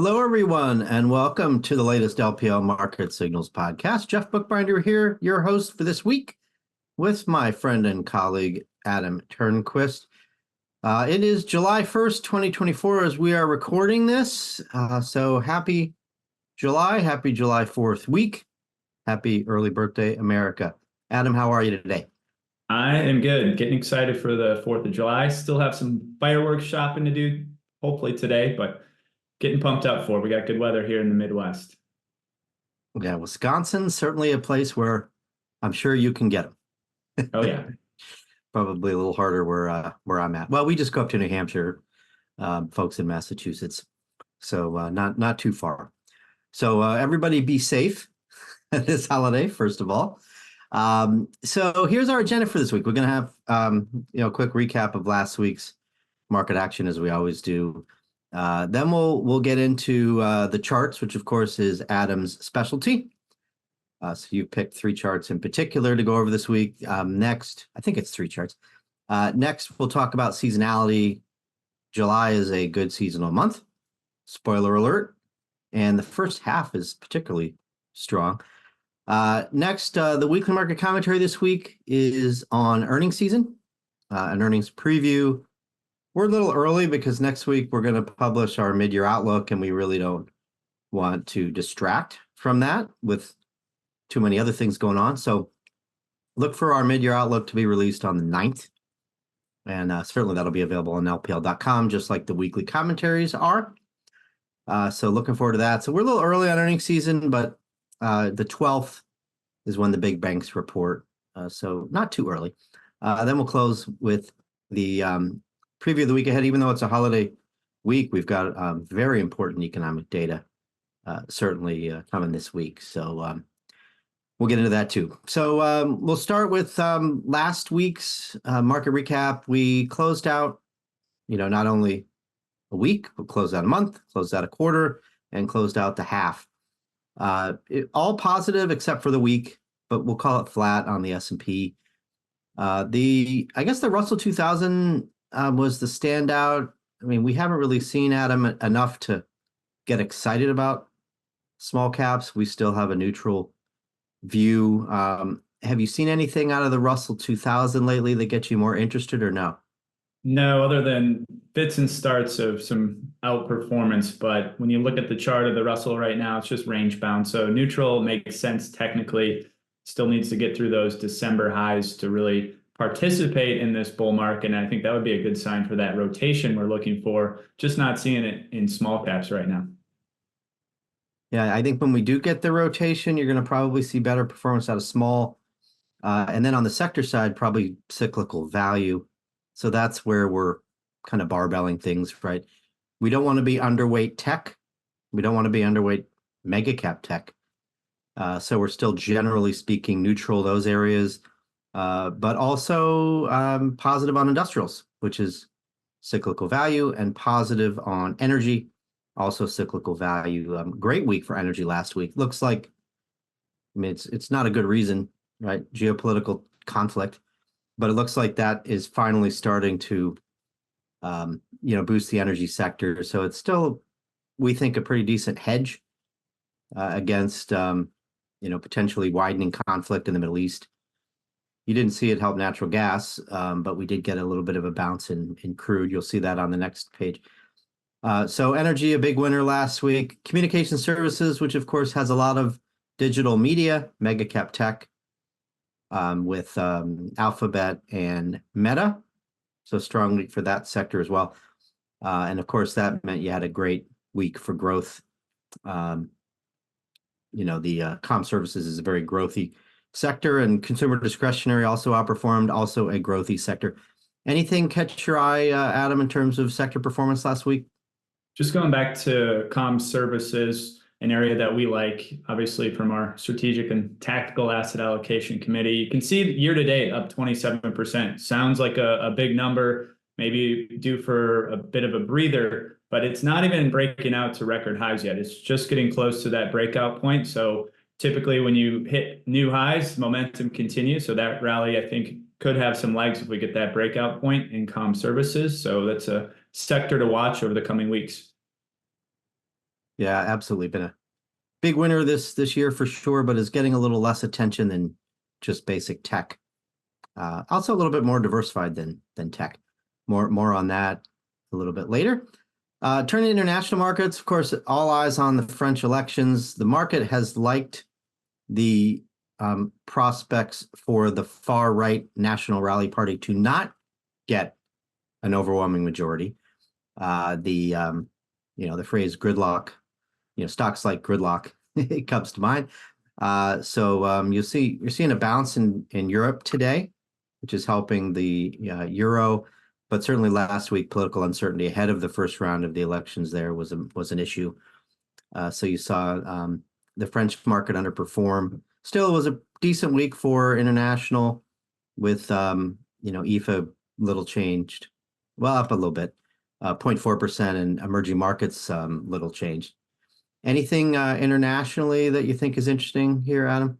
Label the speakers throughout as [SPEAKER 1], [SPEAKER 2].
[SPEAKER 1] Hello, everyone, and welcome to the latest LPL Market Signals podcast. Jeff Bookbinder here, your host for this week, with my friend and colleague, Adam Turnquist. It is July 1st, 2024, as we are recording this. So happy July 4th week. Happy early birthday, America. Adam, how are you today?
[SPEAKER 2] I am good. Getting excited for the 4th of July. Still have some fireworks shopping to do, hopefully today, but getting pumped up for it. We got good weather here in the Midwest.
[SPEAKER 1] Yeah, Wisconsin, certainly a place where I'm sure you can get them.
[SPEAKER 2] Oh, yeah.
[SPEAKER 1] Probably a little harder where I'm at. Well, we just go up to New Hampshire, folks in Massachusetts, so not too far. So everybody be safe this holiday, first of all. So here's our agenda for this week. We're going to have a quick recap of last week's market action, as we always do. Then we'll get into the charts, which of course is Adam's specialty. So you picked three charts in particular to go over this week. Next, I think it's three charts. Next, we'll talk about seasonality. July is a good seasonal month. Spoiler alert. And the first half is particularly strong. Next, the weekly market commentary this week is on earnings season, an earnings preview. We're a little early because next week we're going to publish our mid-year outlook, and we really don't want to distract from that with too many other things going on. So look for our mid-year outlook to be released on the 9th. And certainly that'll be available on LPL.com, just like the weekly commentaries are. So looking forward to that. So we're a little early on earnings season, but the 12th is when the big banks report. So not too early. Then we'll close with the preview of the week ahead. Even though it's a holiday week, we've got very important economic data certainly coming this week. So we'll get into that too. So we'll start with last week's market recap. We closed out, not only a week, but closed out a month, closed out a quarter, and closed out the half. All positive except for the week, but we'll call it flat on the S&P. I guess the Russell 2000 was the standout. I mean, we haven't really seen, Adam, enough to get excited about small caps. We still have a neutral view. Have you seen anything out of the Russell 2000 lately that gets you more interested, or no?
[SPEAKER 2] No, other than fits and starts of some outperformance. But when you look at the chart of the Russell right now, it's just range bound. So neutral makes sense technically. Still needs to get through those December highs to really participate in this bull market. And I think that would be a good sign for that rotation we're looking for. Just not seeing it in small caps right now.
[SPEAKER 1] Yeah, I think when we do get the rotation, you're going to probably see better performance out of small. And then on the sector side, probably cyclical value. So that's where we're kind of barbelling things, right? We don't want to be underweight tech. We don't want to be underweight mega cap tech. So we're still generally speaking neutral those areas, but also positive on industrials, which is cyclical value, and positive on energy, also cyclical value. Great week for energy last week. Looks like, I mean, it's not a good reason, right? Geopolitical conflict. But it looks like that is finally starting to, boost the energy sector. So it's still, we think, a pretty decent hedge against, potentially widening conflict in the Middle East. You didn't see it help natural gas, but we did get a little bit of a bounce in crude. You'll see that on the next page. So energy, a big winner last week. Communication services, which of course has a lot of digital media, mega cap tech. With Alphabet and Meta. So strong week for that sector as well. And of course, that meant you had a great week for growth. The comm services is a very growthy sector, and consumer discretionary also outperformed, also a growthy sector. Anything catch your eye, Adam, in terms of sector performance last week?
[SPEAKER 2] Just going back to comm services, an area that we like, obviously, from our strategic and tactical asset allocation committee. You can see year to date up 27%. Sounds like a big number, maybe due for a bit of a breather, but it's not even breaking out to record highs yet. It's just getting close to that breakout point. So typically when you hit new highs, momentum continues. So that rally, I think, could have some legs if we get that breakout point in comm services. So that's a sector to watch over the coming weeks.
[SPEAKER 1] Yeah, absolutely. Been a big winner this year for sure, but is getting a little less attention than just basic tech. Also a little bit more diversified than tech. More on that a little bit later. Turning to international markets, of course, all eyes on the French elections. The market has liked the prospects for the far right National Rally Party to not get an overwhelming majority. The phrase gridlock, stocks like gridlock, it comes to mind. You're seeing a bounce in Europe today, which is helping the euro. But certainly last week, political uncertainty ahead of the first round of the elections there was an issue. So you saw the French market underperform. Still, it was a decent week for international, with EFA little changed, well, up a little bit, 0.4%, and emerging markets little changed. Anything internationally that you think is interesting here, Adam?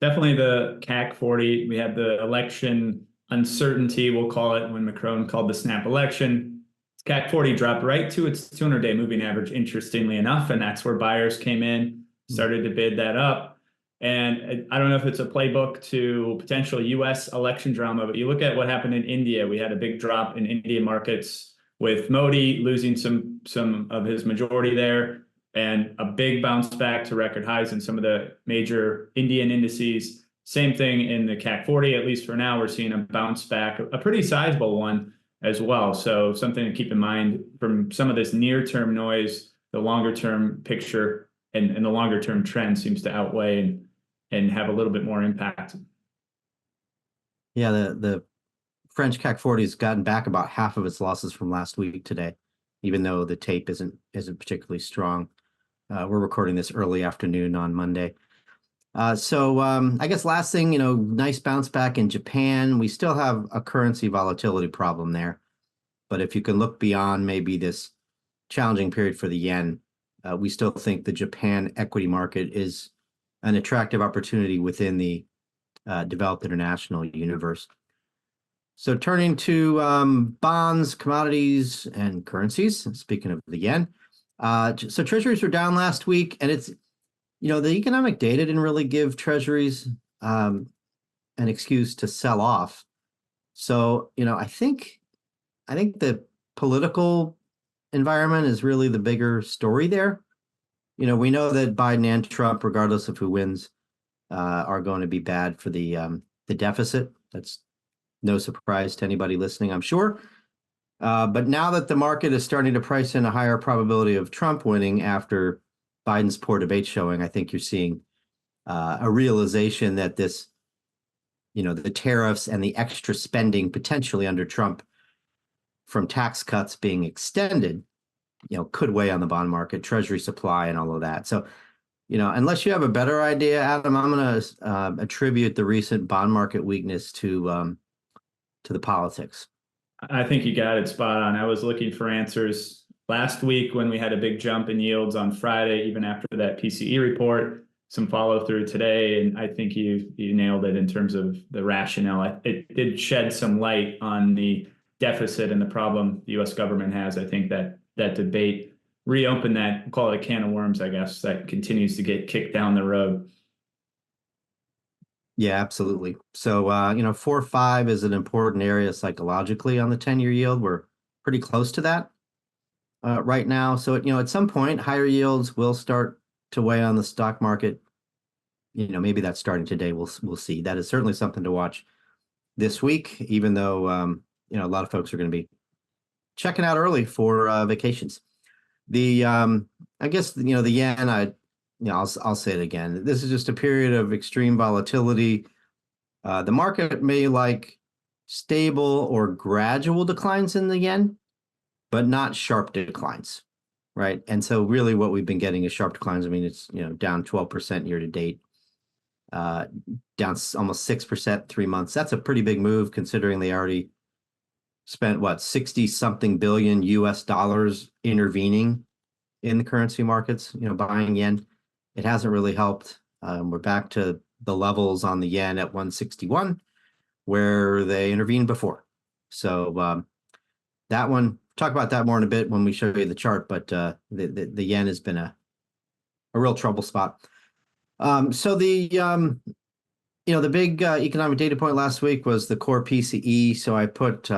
[SPEAKER 2] Definitely the CAC 40. We had the election uncertainty, we'll call it, when Macron called the snap election. CAC 40 dropped right to its 200-day moving average, interestingly enough, and that's where buyers came in, started to bid that up. And I don't know if it's a playbook to potential US election drama, but you look at what happened in India. We had a big drop in Indian markets with Modi losing some of his majority there, and a big bounce back to record highs in some of the major Indian indices. Same thing in the CAC 40, at least for now, we're seeing a bounce back, a pretty sizable one as well. So something to keep in mind from some of this near-term noise, the longer-term picture and the longer-term trend seems to outweigh and have a little bit more impact.
[SPEAKER 1] Yeah, the French CAC 40 has gotten back about half of its losses from last week today, even though the tape isn't particularly strong. We're recording this early afternoon on Monday. I guess last thing, nice bounce back in Japan. We still have a currency volatility problem there. But if you can look beyond maybe this challenging period for the yen, we still think the Japan equity market is an attractive opportunity within the developed international universe. So turning to bonds, commodities, and currencies, speaking of the yen. So treasuries were down last week, and it's, the economic data didn't really give treasuries an excuse to sell off. So, I think the political environment is really the bigger story there. We know that Biden and Trump, regardless of who wins, are going to be bad for the deficit. That's no surprise to anybody listening, I'm sure. But now that the market is starting to price in a higher probability of Trump winning after Biden's poor debate showing, I think you're seeing a realization that this, the tariffs and the extra spending potentially under Trump from tax cuts being extended, could weigh on the bond market, treasury supply, and all of that. So, unless you have a better idea, Adam, I'm going to attribute the recent bond market weakness to the politics.
[SPEAKER 2] I think you got it spot on. I was looking for answers last week when we had a big jump in yields on Friday, even after that PCE report, some follow through today. And I think you nailed it in terms of the rationale. It did shed some light on the deficit and the problem the US government has. I think that debate reopened that, call it a can of worms, I guess, that continues to get kicked down the road.
[SPEAKER 1] Yeah, absolutely. So, 4.5 is an important area psychologically on the 10-year yield. We're pretty close to that right now. So, at some point, higher yields will start to weigh on the stock market. Maybe that's starting today. We'll see. That is certainly something to watch this week, even though, a lot of folks are going to be checking out early for vacations. I guess, the yen, I'll say it again. This is just a period of extreme volatility. The market may like stable or gradual declines in the yen, but not sharp declines, right? And so really what we've been getting is sharp declines. I mean, it's, down 12% year to date, down almost 6% 3 months. That's a pretty big move considering they already spent 60 something billion US dollars intervening in the currency markets, buying yen. It hasn't really helped. We're back to the levels on the yen at 161 where they intervened before. So that one talk about that more in a bit when we show you the chart, but the yen has been a real trouble spot. So the big economic data point last week was the core PCE. So I put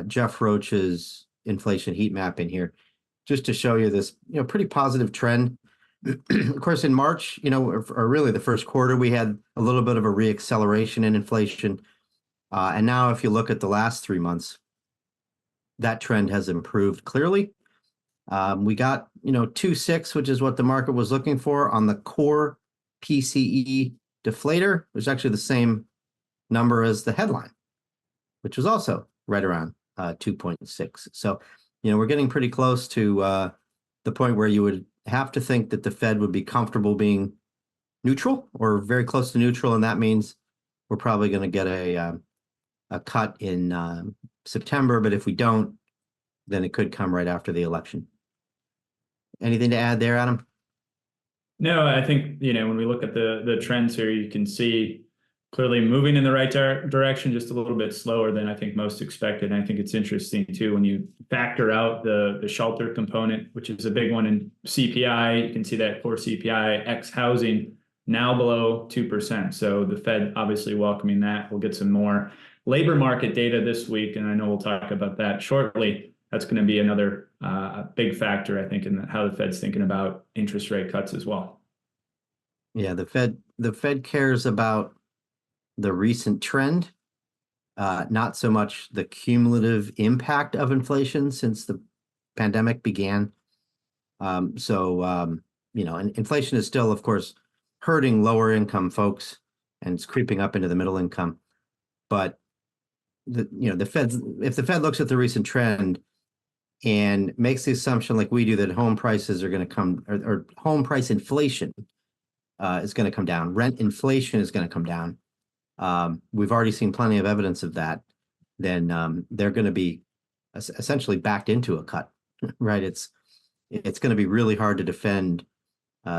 [SPEAKER 1] Jeff Roach's inflation heat map in here just to show you this, pretty positive trend. Of course, in March, or really the first quarter, we had a little bit of a reacceleration in inflation. And now if you look at the last 3 months, that trend has improved clearly. We got, 2.6, which is what the market was looking for on the core PCE deflator, which is actually the same number as the headline, which was also right around 2.6. So, we're getting pretty close to the point where you would have to think that the Fed would be comfortable being neutral or very close to neutral, and that means we're probably going to get a cut in September. But if we don't, then it could come right after the election. Anything to add there, Adam?
[SPEAKER 2] No, I think, when we look at the trends here, you can see clearly moving in the right direction, just a little bit slower than I think most expected. And I think it's interesting too, when you factor out the shelter component, which is a big one in CPI, you can see that core CPI ex housing now below 2%. So the Fed obviously welcoming that. We'll get some more labor market data this week, and I know we'll talk about that shortly. That's going to be another big factor, I think, in how the Fed's thinking about interest rate cuts as well.
[SPEAKER 1] Yeah, the Fed cares about the recent trend, not so much the cumulative impact of inflation since the pandemic began. And inflation is still, of course, hurting lower income folks, and it's creeping up into the middle income. But if the Fed looks at the recent trend and makes the assumption, like we do, that home prices are going to come, or home price inflation is going to come down, rent inflation is going to come down. We've already seen plenty of evidence of that. Then they're going to be essentially backed into a cut, right? It's going to be really hard to defend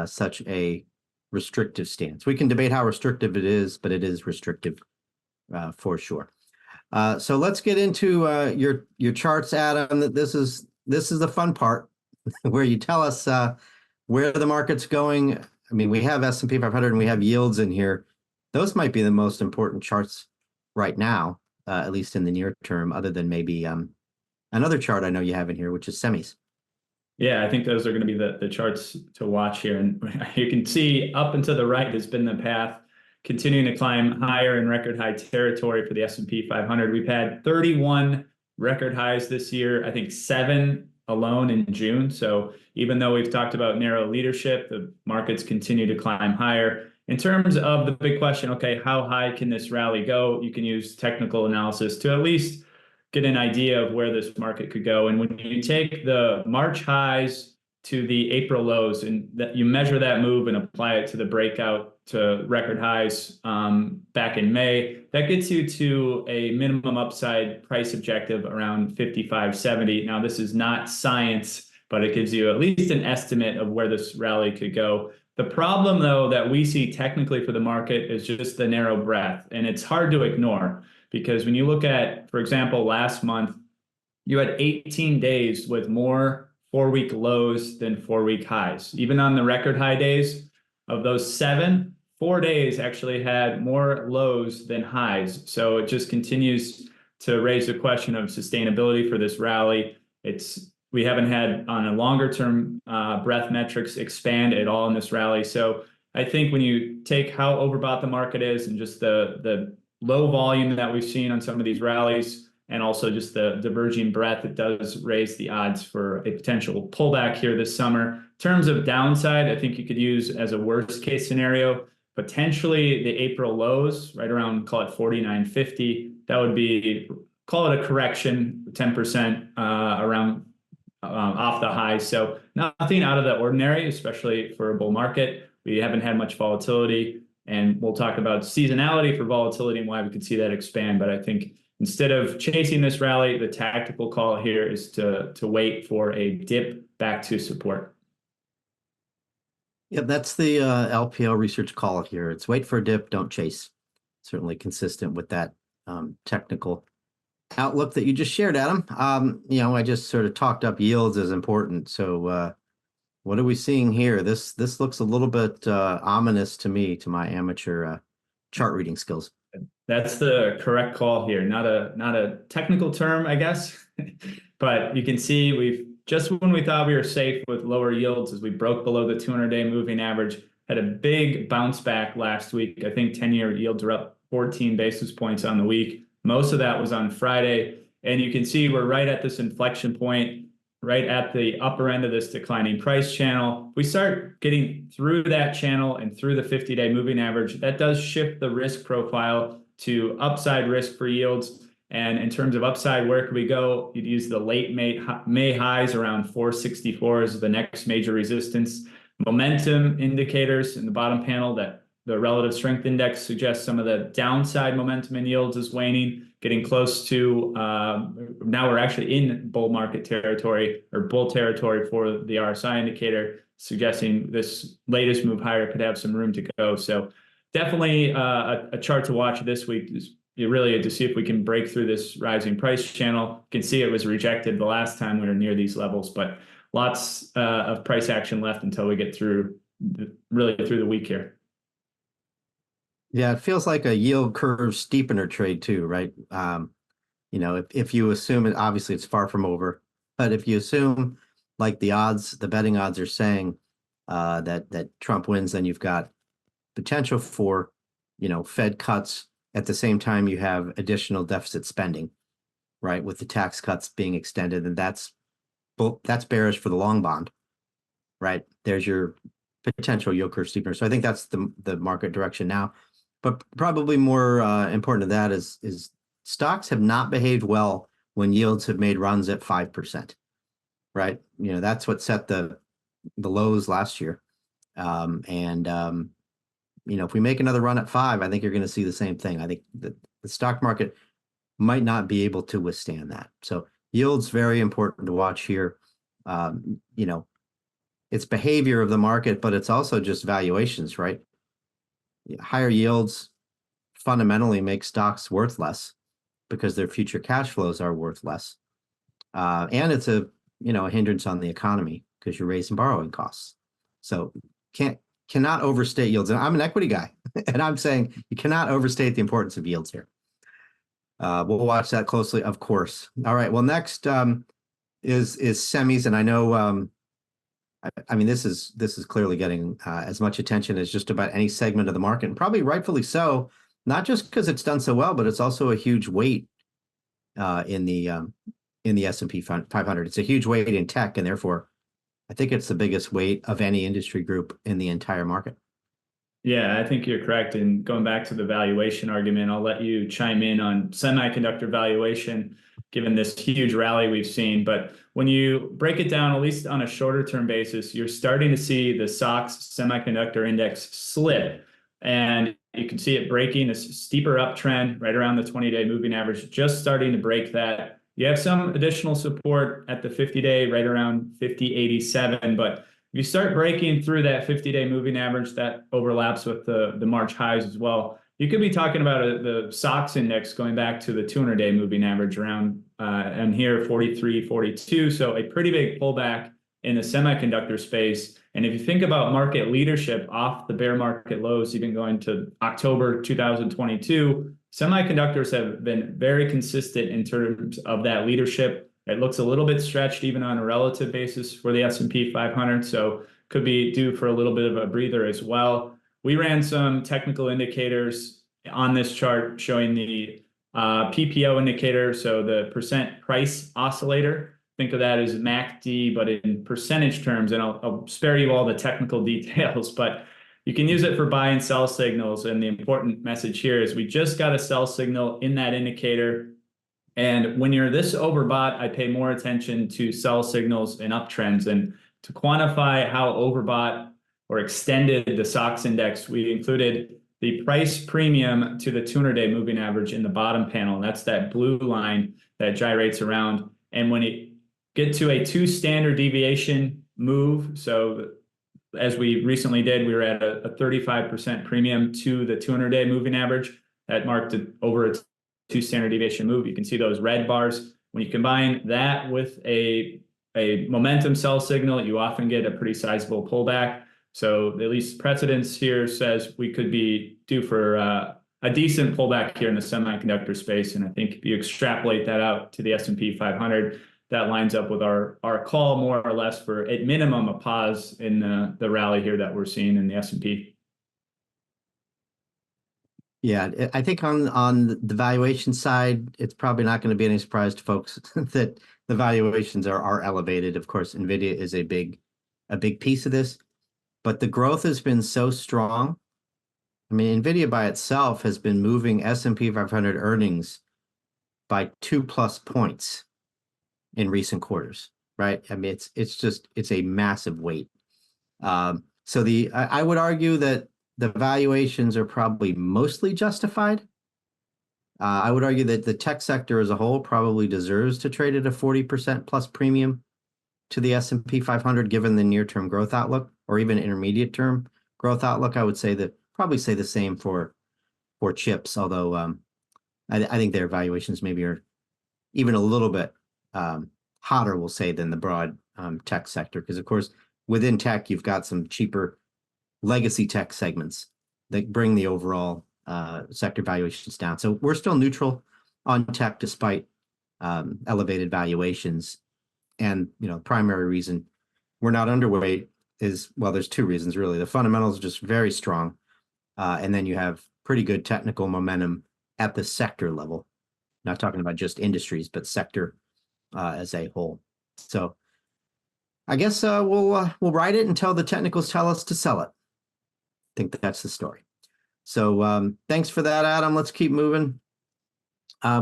[SPEAKER 1] such a restrictive stance. We can debate how restrictive it is, but it is restrictive for sure. So let's get into your charts, Adam. This is the fun part where you tell us where the market's going. I mean, we have S&P 500 and we have yields in here. Those might be the most important charts right now, at least in the near term, other than maybe another chart I know you have in here, which is semis.
[SPEAKER 2] Yeah, I think those are going to be the charts to watch here. And you can see up and to the right has been the path, continuing to climb higher in record high territory for the S&P 500. We've had 31 record highs this year, I think 7 alone in June. So even though we've talked about narrow leadership, the markets continue to climb higher. In terms of the big question, okay, how high can this rally go? You can use technical analysis to at least get an idea of where this market could go. And when you take the March highs to the April lows and that you measure that move and apply it to the breakout to record highs back in May, that gets you to a minimum upside price objective around 55.70. Now, this is not science, but it gives you at least an estimate of where this rally could go. The problem, though, that we see technically for the market is just the narrow breadth, and it's hard to ignore because when you look at, for example, last month, you had 18 days with more 4-week lows than 4-week highs. Even on the record high days, of those 7, 4 days actually had more lows than highs. So it just continues to raise the question of sustainability for this rally. We haven't had on a longer term breadth metrics expand at all in this rally. So I think when you take how overbought the market is and just the low volume that we've seen on some of these rallies, and also just the diverging breadth, it does raise the odds for a potential pullback here this summer. In terms of downside, I think you could use as a worst case scenario, potentially the April lows, right around, call it 49.50. That would be, call it a correction, 10% around off the high. So nothing out of the ordinary, especially for a bull market. We haven't had much volatility, and we'll talk about seasonality for volatility and why we could see that expand. But I think instead of chasing this rally, the tactical call here is to wait for a dip back to support.
[SPEAKER 1] Yeah, that's the LPL research call here. It's wait for a dip, don't chase. Certainly consistent with that technical outlook that you just shared, Adam. I just sort of talked up yields as important. So what are we seeing here? This looks a little bit ominous to me, to my amateur chart reading skills.
[SPEAKER 2] That's the correct call here. Not a technical term, I guess, but you can see we've just when we thought we were safe with lower yields as we broke below the 200-day moving average, had a big bounce back last week. I think 10-year yields are up 14 basis points on the week. Most of that was on Friday. And you can see we're right at this inflection point, right at the upper end of this declining price channel. We start getting through that channel and through the 50-day moving average. That does shift the risk profile to upside risk for yields. And in terms of upside, where could we go? You'd use the late May highs around 464 as the next major resistance. Momentum indicators in the bottom panel, that the relative strength index suggests some of the downside momentum in yields is waning, getting close to, now we're actually in bull market territory or bull territory for the RSI indicator, suggesting this latest move higher could have some room to go. So definitely a chart to watch this week is really to see if we can break through this rising price channel. You can see it was rejected the last time we were near these levels, but lots of price action left until we get through really through the week here.
[SPEAKER 1] Yeah, it feels like a yield curve steepener trade too, right? If you assume it, obviously it's far from over, but if you assume like the betting odds are saying that Trump wins, then you've got potential for, Fed cuts at the same time you have additional deficit spending, right? With the tax cuts being extended, and that's bearish for the long bond, right? There's your potential yield curve steepener. So I think that's the market direction now. But probably more important to that is stocks have not behaved well when yields have made runs at 5%, right? That's what set the lows last year. If we make another run at 5, I think you're going to see the same thing. I think the stock market might not be able to withstand that. So yields very important to watch here. It's behavior of the market, but it's also just valuations, right? Higher yields fundamentally make stocks worth less because their future cash flows are worth less. And it's a hindrance on the economy because you're raising borrowing costs. So cannot overstate yields. And I'm an equity guy, and I'm saying you cannot overstate the importance of yields here. We'll watch that closely, of course. All right. Well, next is semis, and I know this is clearly getting as much attention as just about any segment of the market, and probably rightfully so. Not just because it's done so well, but it's also a huge weight in the S&P 500. It's a huge weight in tech, and therefore, I think it's the biggest weight of any industry group in the entire market.
[SPEAKER 2] Yeah, I think you're correct. And going back to the valuation argument, I'll let you chime in on semiconductor valuation, given this huge rally we've seen. But when you break it down, at least on a shorter term basis, you're starting to see the SOX semiconductor index slip. And you can see it breaking a steeper uptrend right around the 20-day moving average, just starting to break that. You have some additional support at the 50-day right around 50.87, but if you start breaking through that 50-day moving average, that overlaps with the March highs as well. You could be talking about the SOX index going back to the 200-day moving average around, and here 43, 42. So a pretty big pullback in the semiconductor space. And if you think about market leadership off the bear market lows, even going to October 2022, semiconductors have been very consistent in terms of that leadership. It looks a little bit stretched even on a relative basis for the S&P 500, so could be due for a little bit of a breather as well. We ran some technical indicators on this chart showing the PPO indicator, so the percent price oscillator. Think of that as MACD, but in percentage terms, and I'll spare you all the technical details, but you can use it for buy and sell signals. And the important message here is we just got a sell signal in that indicator. And when you're this overbought, I pay more attention to sell signals and uptrends. And to quantify how overbought or extended the SOX index, we included the price premium to the 200-day moving average in the bottom panel. And that's that blue line that gyrates around. And when it get to a 2 standard deviation move, so as we recently did, we were at a 35% premium to the 200-day moving average that marked it over a 2 standard deviation move. You can see those red bars. When you combine that with a momentum sell signal, you often get a pretty sizable pullback. So at least precedence here says we could be due for a decent pullback here in the semiconductor space. And I think if you extrapolate that out to the S&P 500, that lines up with our call more or less for, at minimum, a pause in the rally here that we're seeing in the S&P.
[SPEAKER 1] Yeah, I think on the valuation side, it's probably not going to be any surprise to folks that the valuations are elevated. Of course, NVIDIA is a big piece of this, but the growth has been so strong. I mean, NVIDIA by itself has been moving S&P 500 earnings by 2+ points in recent quarters, right? I mean, it's a massive weight. So I would argue that the valuations are probably mostly justified. I would argue that the tech sector as a whole probably deserves to trade at a 40% plus premium to the S&P 500, given the near-term growth outlook, or even intermediate-term growth outlook. I would say that probably say the same for chips, although I think their valuations maybe are even a little bit hotter, we'll say, than the broad tech sector. Because, of course, within tech, you've got some cheaper legacy tech segments that bring the overall sector valuations down. So we're still neutral on tech despite elevated valuations. And, primary reason we're not underweight is, well, there's 2 reasons, really. The fundamentals are just very strong. And then you have pretty good technical momentum at the sector level. Not talking about just industries, but sector as a whole. So I guess we'll ride it until the technicals tell us to sell it. I think that's the story. So thanks for that, Adam. Let's keep moving.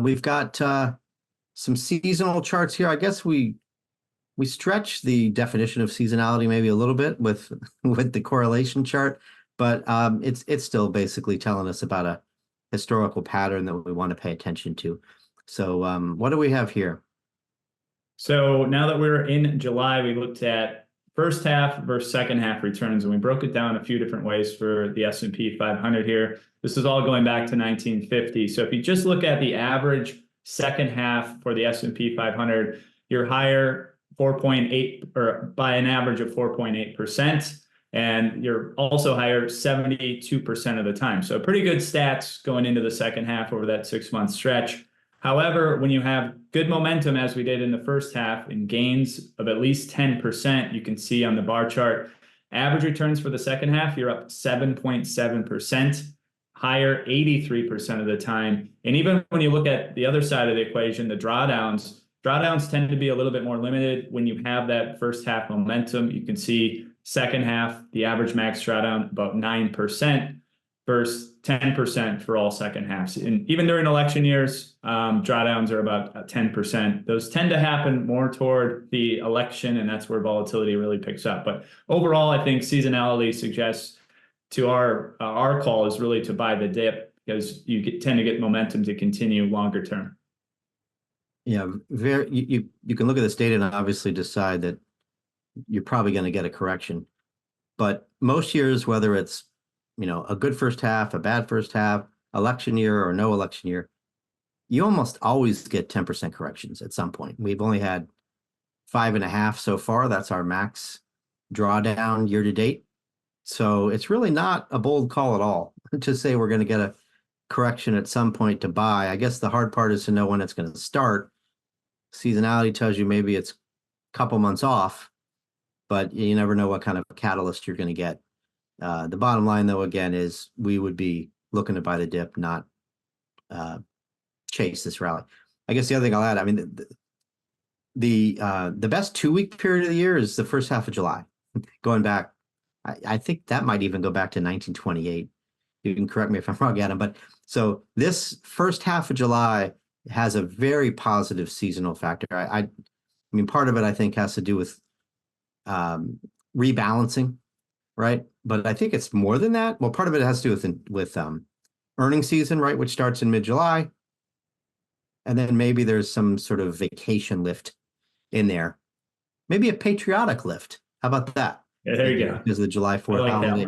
[SPEAKER 1] We've got some seasonal charts here. I guess we stretch the definition of seasonality maybe a little bit with the correlation chart, but it's still basically telling us about a historical pattern that we want to pay attention to. So what do we have here?
[SPEAKER 2] So now that we're in July, we looked at first half versus second half returns, and we broke it down a few different ways for the S&P 500 here. This is all going back to 1950. So if you just look at the average second half for the S&P 500, you're higher 4.8 or by an average of 4.8%. And you're also higher 72% of the time. So pretty good stats going into the second half over that 6-month stretch. However, when you have good momentum, as we did in the first half, and gains of at least 10%, you can see on the bar chart, average returns for the second half, you're up 7.7%, higher 83% of the time. And even when you look at the other side of the equation, the drawdowns tend to be a little bit more limited when you have that first half momentum. You can see second half, the average max drawdown about 9%. Versus 10% for all second halves. And even during election years, drawdowns are about 10%. Those tend to happen more toward the election, and that's where volatility really picks up. But overall, I think seasonality suggests to our call is really to buy the dip, because you tend to get momentum to continue longer term.
[SPEAKER 1] Yeah, you can look at this data and obviously decide that you're probably going to get a correction. But most years, whether it's a good first half, a bad first half, election year or no election year, you almost always get 10% corrections at some point. We've only had 5.5 so far. That's our max drawdown year to date. So it's really not a bold call at all to say we're going to get a correction at some point to buy. I guess the hard part is to know when it's going to start. Seasonality tells you maybe it's a couple months off, but you never know what kind of catalyst you're going to get. The bottom line, though, again, is we would be looking to buy the dip, not chase this rally. I guess the other thing I'll add, I mean, the best 2-week period of the year is the first half of July. Going back, I think that might even go back to 1928. You can correct me if I'm wrong, Adam. But so this first half of July has a very positive seasonal factor. I mean, part of it I think has to do with rebalancing. Right. But I think it's more than that. Well, part of it has to do with earnings season, right, which starts in mid-July. And then maybe there's some sort of vacation lift in there. Maybe a patriotic lift. How about that?
[SPEAKER 2] Yeah, there you go.
[SPEAKER 1] Because of the July 4th holiday.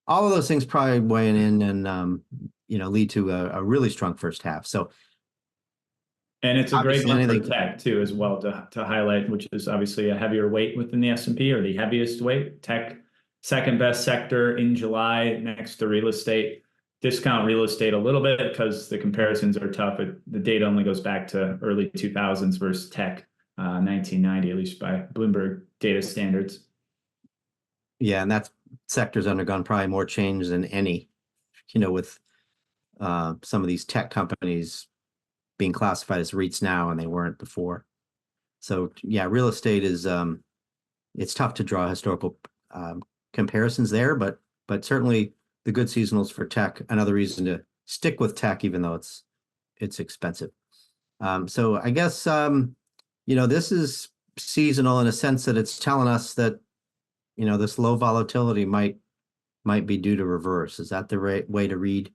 [SPEAKER 1] All of those things probably weighing in and lead to a really strong first half. So
[SPEAKER 2] And it's a great
[SPEAKER 1] Obviously,
[SPEAKER 2] one for
[SPEAKER 1] anything.
[SPEAKER 2] tech too, as well, to highlight, which is obviously a heavier weight within the S&P, or the heaviest weight. Tech, second best sector in July, next to real estate. Discount real estate a little bit because the comparisons are tough. The data only goes back to early 2000s versus tech, 1990, at least by Bloomberg data standards.
[SPEAKER 1] Yeah, and that sector's undergone probably more change than any, with some of these tech companies being classified as REITs now and they weren't before. So yeah, real estate is it's tough to draw historical comparisons there, but certainly the good seasonals for tech, another reason to stick with tech, even though it's expensive. So I guess this is seasonal in a sense that it's telling us that this low volatility might be due to reverse. Is that the right way to read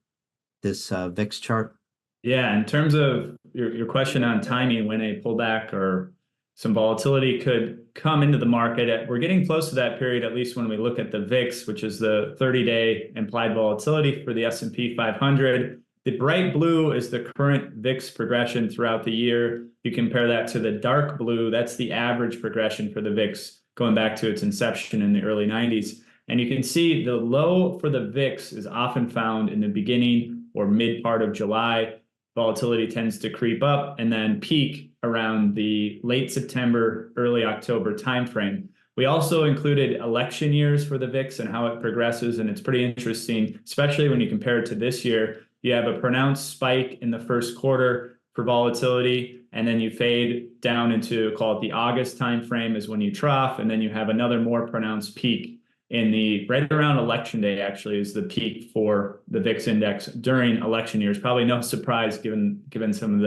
[SPEAKER 1] this VIX chart?
[SPEAKER 2] Yeah, in terms of your question on timing, when a pullback or some volatility could come into the market, we're getting close to that period, at least when we look at the VIX, which is the 30-day implied volatility for the S&P 500. The bright blue is the current VIX progression throughout the year. You compare that to the dark blue, that's the average progression for the VIX going back to its inception in the early 90s. And you can see the low for the VIX is often found in the beginning or mid part of July. Volatility tends to creep up and then peak around the late September, early October timeframe. We also included election years for the VIX and how it progresses, and it's pretty interesting, especially when you compare it to this year. You have a pronounced spike in the first quarter for volatility, and then you fade down into, call it the August timeframe is when you trough, and then you have another more pronounced peak in the right around election day. Actually is the peak for the VIX index during election years. Probably no surprise given some of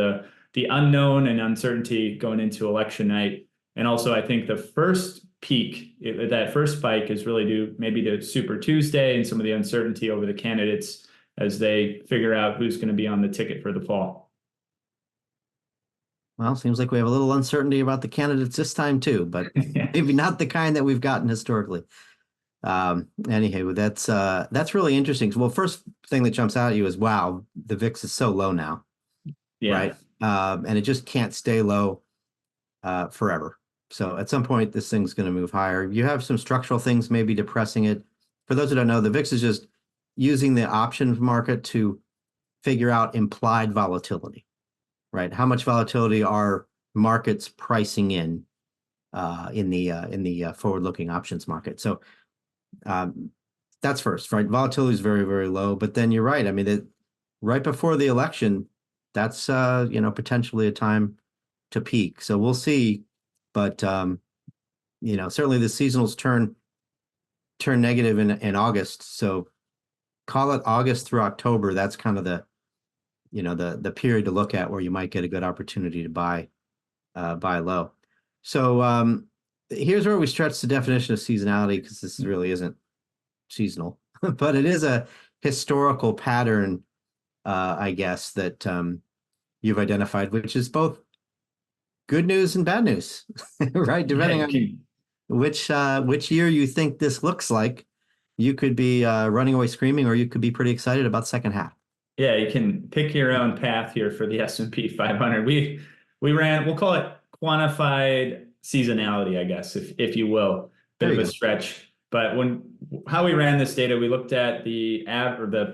[SPEAKER 2] the unknown and uncertainty going into election night. And also I think the first peak, that first spike is really due maybe to Super Tuesday and some of the uncertainty over the candidates as they figure out who's going to be on the ticket for the fall.
[SPEAKER 1] Well, seems like we have a little uncertainty about the candidates this time too, but maybe not the kind that we've gotten historically. Anyhow, that's really interesting. Well, first thing that jumps out at you is, wow, the VIX is so low now,
[SPEAKER 2] Yeah.
[SPEAKER 1] right? And it just can't stay low forever. So at some point, this thing's going to move higher. You have some structural things maybe depressing it. For those who don't know, the VIX is just using the options market to figure out implied volatility, right? How much volatility are markets pricing in the forward-looking options market? So that's first, right? Volatility is very, very low, but then you're right. I mean, right before the election, that's potentially a time to peak. So we'll see, but certainly the seasonals turn negative in August. So call it August through October. That's kind of the period to look at where you might get a good opportunity to buy low. So here's where we stretch the definition of seasonality, because this really isn't seasonal, but it is a historical pattern, I guess, that you've identified, which is both good news and bad news, right? Depending on which year you think this looks like, you could be running away screaming, or you could be pretty excited about second half.
[SPEAKER 2] Yeah, you can pick your own path here for the S&P 500. We ran, we'll call it quantified seasonality, I guess, if you will. Bit of a stretch. But how we ran this data, we looked at the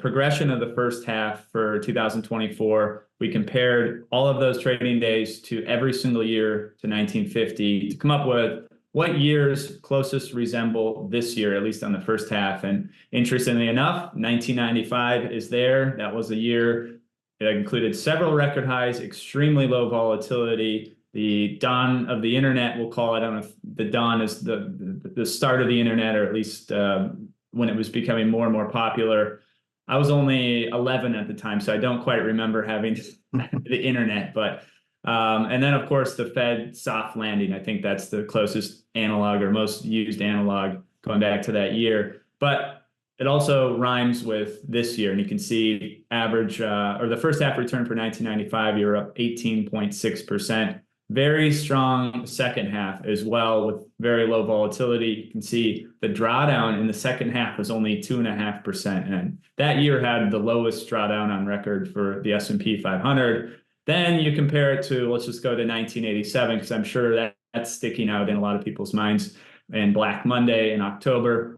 [SPEAKER 2] progression of the first half for 2024. We compared all of those trading days to every single year to 1950 to come up with what years closest resemble this year, at least on the first half. And interestingly enough, 1995 is there. That was a year that included several record highs, extremely low volatility, the dawn of the internet, we'll call it. I don't know if the dawn is the start of the internet, or at least when it was becoming more and more popular. I was only 11 at the time, so I don't quite remember having the internet, but and then, of course, the Fed soft landing. I think that's the closest analog or most used analog going back to that year. But it also rhymes with this year. And you can see average or the first half return for 1995, you're up 18.6%. Very strong second half as well, with very low volatility. You can see the drawdown in the second half was only 2.5%. And that year had the lowest drawdown on record for the S&P 500. Then you compare it to, let's just go to 1987, because I'm sure that's sticking out in a lot of people's minds. And Black Monday in October,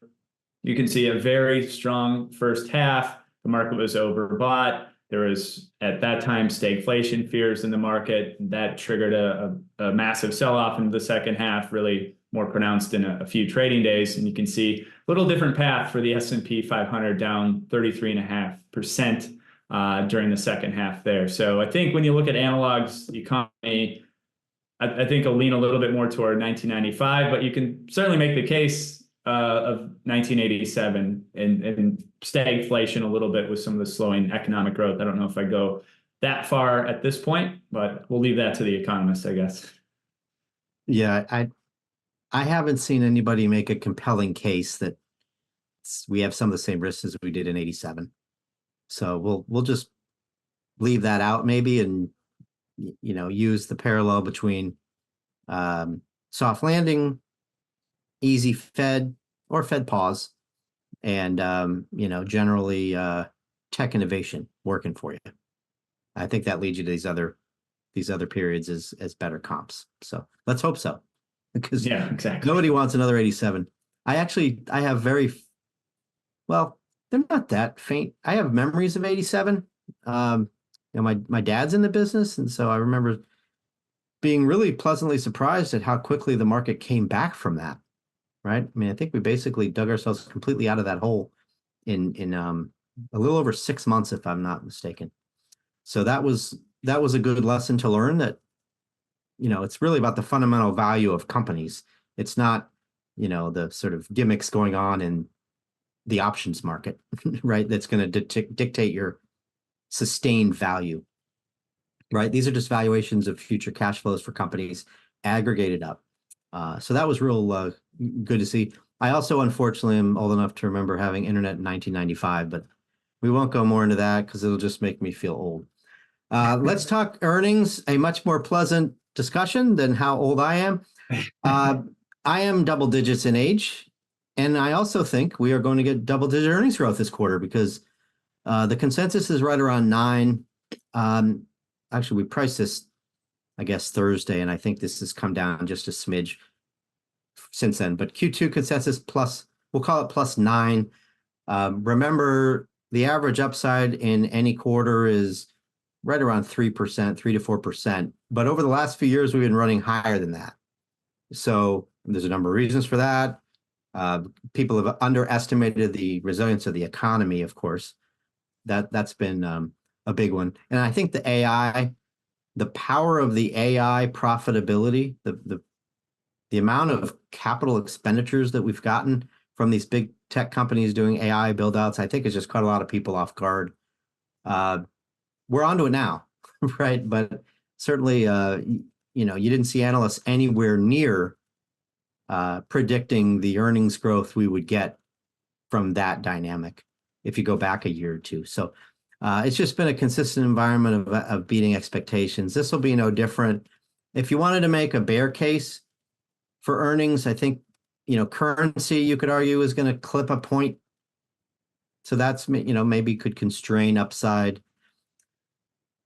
[SPEAKER 2] you can see a very strong first half. The market was overbought. There was, at that time, stagflation fears in the market. That triggered a massive sell-off into the second half, really more pronounced in a few trading days. And you can see a little different path for the S&P 500, down 33.5% during the second half there. So I think when you look at analogs, the economy, I think I'll lean a little bit more toward 1995, but you can certainly make the case of 1987 and stagflation a little bit with some of the slowing economic growth. I don't know if I go that far at this point, but we'll leave that to the economists, I guess.
[SPEAKER 1] Yeah, I haven't seen anybody make a compelling case that we have some of the same risks as we did in 87. So we'll just leave that out maybe, and use the parallel between soft landing, easy Fed or Fed pause, and generally tech innovation working for you. I think that leads you to these other periods as better comps. So let's hope so, because
[SPEAKER 2] yeah, exactly.
[SPEAKER 1] Nobody wants another 87. I have well, they're not that faint. I have memories of 87. My dad's in the business, and so I remember being really pleasantly surprised at how quickly the market came back from that. Right? I mean, I think we basically dug ourselves completely out of that hole in a little over 6 months, if I'm not mistaken. So that was a good lesson to learn, that it's really about the fundamental value of companies. It's not the sort of gimmicks going on in the options market, right? That's going to dictate your sustained value, right? These are just valuations of future cash flows for companies aggregated up. So that was real good to see. I also, unfortunately, am old enough to remember having internet in 1995, but we won't go more into that because it'll just make me feel old. Let's talk earnings, a much more pleasant discussion than how old I am. I am double digits in age, and I also think we are going to get double-digit earnings growth this quarter, because the consensus is right around 9. Actually, we priced this, I guess, Thursday, and I think this has come down just a smidge since then. But Q2 consensus plus, we'll call it +9. Remember, the average upside in any quarter is right around 3%, 3 to 4%. But over the last few years, we've been running higher than that. So there's a number of reasons for that. People have underestimated the resilience of the economy, of course. That's been a big one. And I think the power of the AI profitability, the amount of capital expenditures that we've gotten from these big tech companies doing AI build-outs, I think has just caught a lot of people off guard. We're onto it now, right? But certainly, you didn't see analysts anywhere near predicting the earnings growth we would get from that dynamic if you go back a year or two. So it's just been a consistent environment of beating expectations. This will be no different. If you wanted to make a bear case for earnings, I think, currency, you could argue, is going to clip a point. So that's, maybe could constrain upside.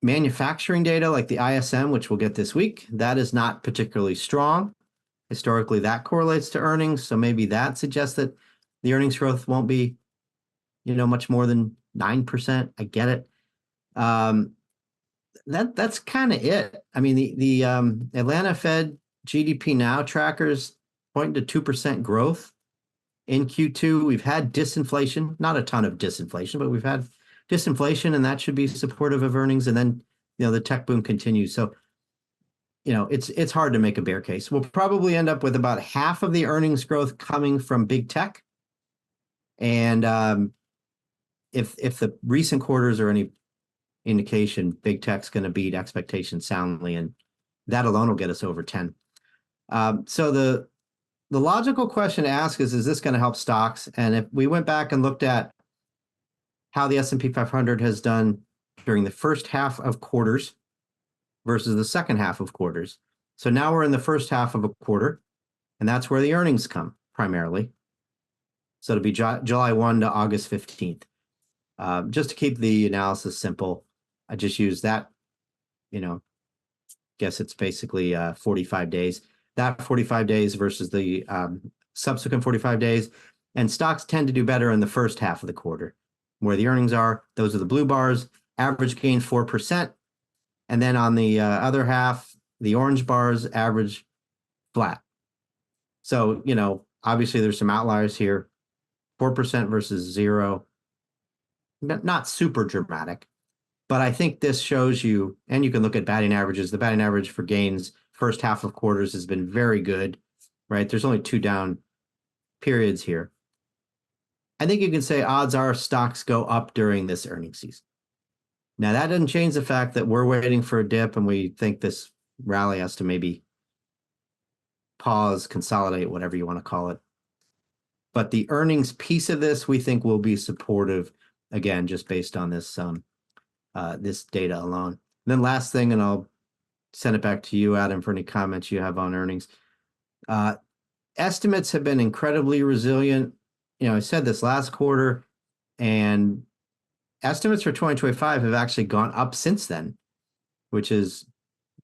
[SPEAKER 1] Manufacturing data like the ISM, which we'll get this week, that is not particularly strong. Historically, that correlates to earnings. So maybe that suggests that the earnings growth won't be, much more than 9%. I get it. That's kind of it. I mean, the Atlanta Fed GDP Now trackers pointing to 2% growth in Q2. We've had disinflation, not a ton of disinflation, but we've had disinflation, and that should be supportive of earnings. And then, the tech boom continues. So, it's hard to make a bear case. We'll probably end up with about half of the earnings growth coming from big tech. And if the recent quarters are any indication, big tech's going to beat expectations soundly, and that alone will get us over 10. So the logical question to ask is this going to help stocks? And if we went back and looked at how the S&P 500 has done during the first half of quarters versus the second half of quarters. So now we're in the first half of a quarter, and that's where the earnings come primarily. So it'll be July 1 to August 15th. Just to keep the analysis simple, I just use that guess it's basically 45 days. That 45 days versus the subsequent 45 days. And stocks tend to do better in the first half of the quarter. Where the earnings are, those are the blue bars. Average gain 4%. And then on the other half, the orange bars average flat. So, obviously there's some outliers here. 4% versus 0. Not super dramatic. But I think this shows you, and you can look at batting averages. The batting average for gains first half of quarters has been very good, right? There's only 2 down periods here. I think you can say odds are stocks go up during this earnings season. Now, that doesn't change the fact that we're waiting for a dip and we think this rally has to maybe pause, consolidate, whatever you want to call it. But the earnings piece of this, we think will be supportive, again, just based on this this data alone. And then last thing, and I'll send it back to you, Adam, for any comments you have on earnings. Estimates have been incredibly resilient. I said this last quarter, and estimates for 2025 have actually gone up since then, which is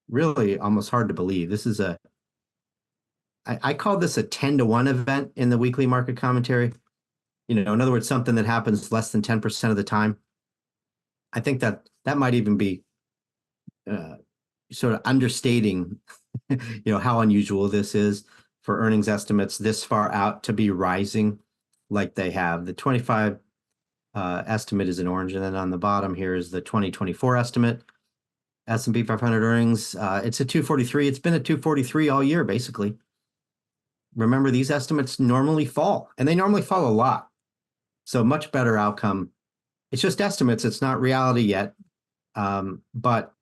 [SPEAKER 1] really almost hard to believe. This is I call this a 10-to-1 event in the weekly market commentary. In other words, something that happens less than 10% of the time. I think that might even be sort of understating, how unusual this is for earnings estimates this far out to be rising like they have. The 25 estimate is in orange, and then on the bottom here is the 2024 estimate. S&P 500 earnings, it's a 243. It's been a 243 all year, basically. Remember, these estimates normally fall, and they normally fall a lot. So much better outcome. It's just estimates. It's not reality yet. But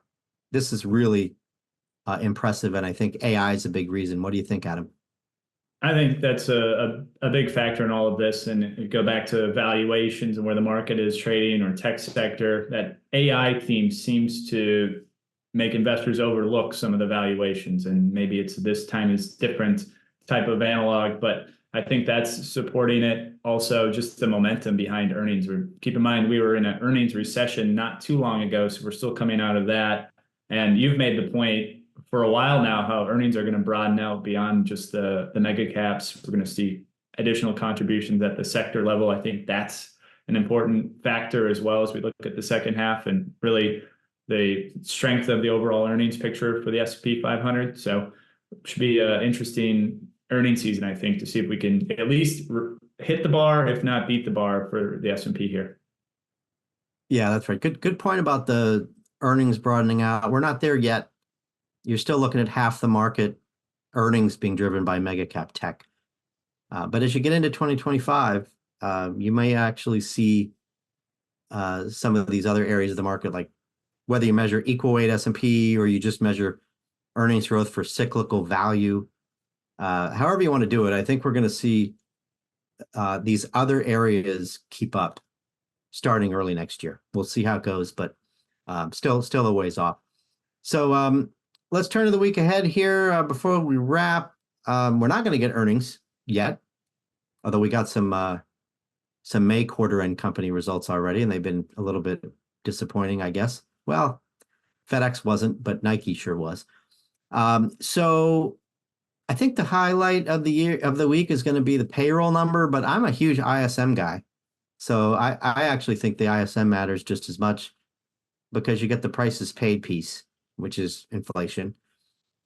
[SPEAKER 1] this is really impressive, and I think AI is a big reason. What do you think, Adam?
[SPEAKER 2] I think that's a big factor in all of this. And go back to valuations and where the market is trading or tech sector, that AI theme seems to make investors overlook some of the valuations. And maybe it's this time is different type of analog, but I think that's supporting it. Also, just the momentum behind earnings. Keep in mind, we were in an earnings recession not too long ago, so we're still coming out of that. And you've made the point for a while now how earnings are going to broaden out beyond just the mega caps. We're going to see additional contributions at the sector level. I think that's an important factor as well as we look at the second half and really the strength of the overall earnings picture for the S&P 500. So it should be an interesting earnings season, I think, to see if we can at least hit the bar, if not beat the bar for the S&P here.
[SPEAKER 1] Yeah, that's right. Good point about the earnings broadening out. We're not there yet. You're still looking at half the market earnings being driven by mega cap tech. But as you get into 2025, you may actually see some of these other areas of the market, like whether you measure equal weight S&P or you just measure earnings growth for cyclical value. However you want to do it, I think we're going to see these other areas keep up starting early next year. We'll see how it goes, but still a ways off. So let's turn to the week ahead here. Before we wrap, we're not going to get earnings yet, although we got some May quarter end company results already, and they've been a little bit disappointing, I guess. Well, FedEx wasn't, but Nike sure was. So I think the highlight of the week is going to be the payroll number, but I'm a huge ISM guy. So I actually think the ISM matters just as much because you get the prices paid piece, which is inflation,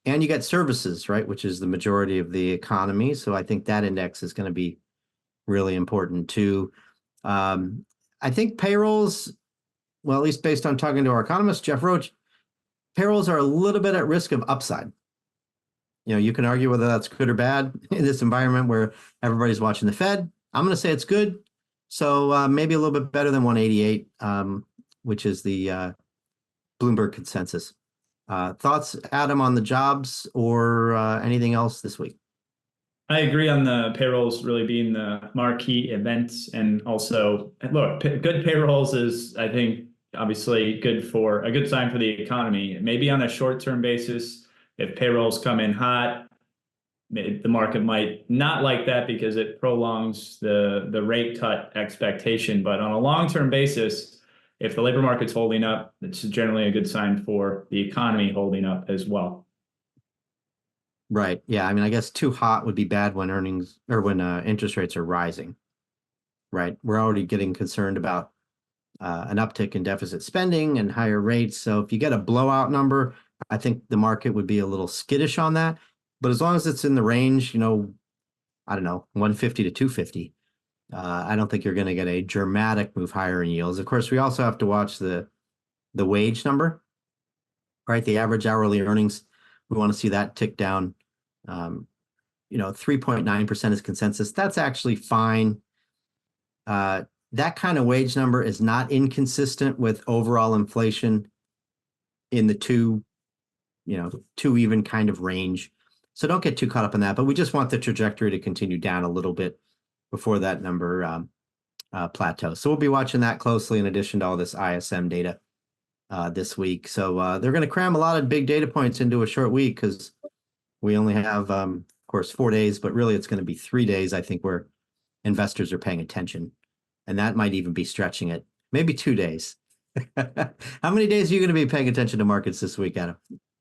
[SPEAKER 1] and you get services, right, which is the majority of the economy. So I think that index is going to be really important too. I think payrolls, well, at least based on talking to our economist, Jeff Roach, payrolls are a little bit at risk of upside. You can argue whether that's good or bad in this environment where everybody's watching the Fed. I'm going to say it's good. So maybe a little bit better than 188, which is the Bloomberg consensus. Thoughts, Adam, on the jobs or anything else this week?
[SPEAKER 2] I agree on the payrolls really being the marquee events. And also, look, good payrolls is, I think, obviously good for a good sign for the economy. Maybe on a short-term basis, if payrolls come in hot, the market might not like that because it prolongs the rate cut expectation. But on a long-term basis, if the labor market's holding up, it's generally a good sign for the economy holding up as well.
[SPEAKER 1] Right. Yeah. I mean, I guess too hot would be bad when earnings or when interest rates are rising. Right. We're already getting concerned about an uptick in deficit spending and higher rates. So if you get a blowout number, I think the market would be a little skittish on that. But as long as it's in the range, I don't know, 150 to 250, I don't think you're going to get a dramatic move higher in yields. Of course, we also have to watch the wage number, right? The average hourly earnings. We want to see that tick down. 3.9% is consensus. That's actually fine. That kind of wage number is not inconsistent with overall inflation in the two even kind of range. So don't get too caught up in that, but we just want the trajectory to continue down a little bit before that number plateaus. So we'll be watching that closely in addition to all this ISM data this week. So they're going to cram a lot of big data points into a short week because we only have, of course, 4 days, but really it's going to be 3 days, I think, where investors are paying attention. And that might even be stretching it. Maybe 2 days. How many days are you going to be paying attention to markets this week, Adam?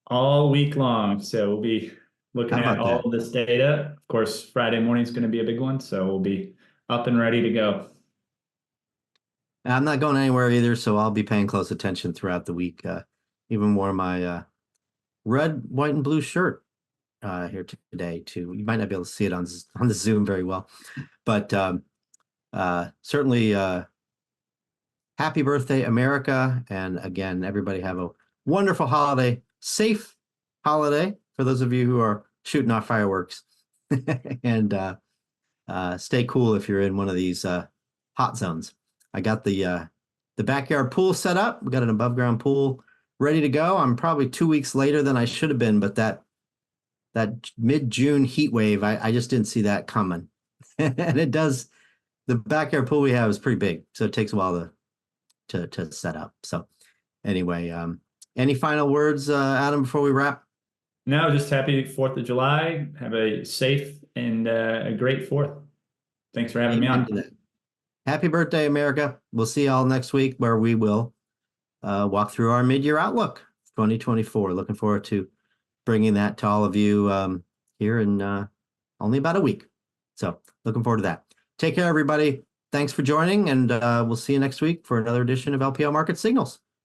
[SPEAKER 2] All week long. So we'll be looking at all of this data. Of course, Friday morning is going to be a big one. So we'll be up and ready to go.
[SPEAKER 1] I'm not going anywhere either, so I'll be paying close attention throughout the week. Even wore my red, white, and blue shirt here today too. You might not be able to see it on the Zoom very well, but certainly happy birthday, America. And again, everybody have a wonderful holiday, safe holiday for those of you who are shooting off fireworks. And stay cool if you're in one of these hot zones. I got the backyard pool set up. We got an above ground pool ready to go. I'm probably 2 weeks later than I should have been, but that mid-June heat wave, I just didn't see that coming. And it does. The backyard pool we have is pretty big, so it takes a while to set up. So anyway, any final words, Adam, before we wrap?
[SPEAKER 2] No, just happy 4th of July. Have a safe and a great 4th. Thanks for having me on.
[SPEAKER 1] Happy birthday, America. We'll see y'all next week where we will walk through our mid-year outlook 2024. Looking forward to bringing that to all of you here in only about a week. So looking forward to that. Take care, everybody. Thanks for joining, and we'll see you next week for another edition of LPL Market Signals.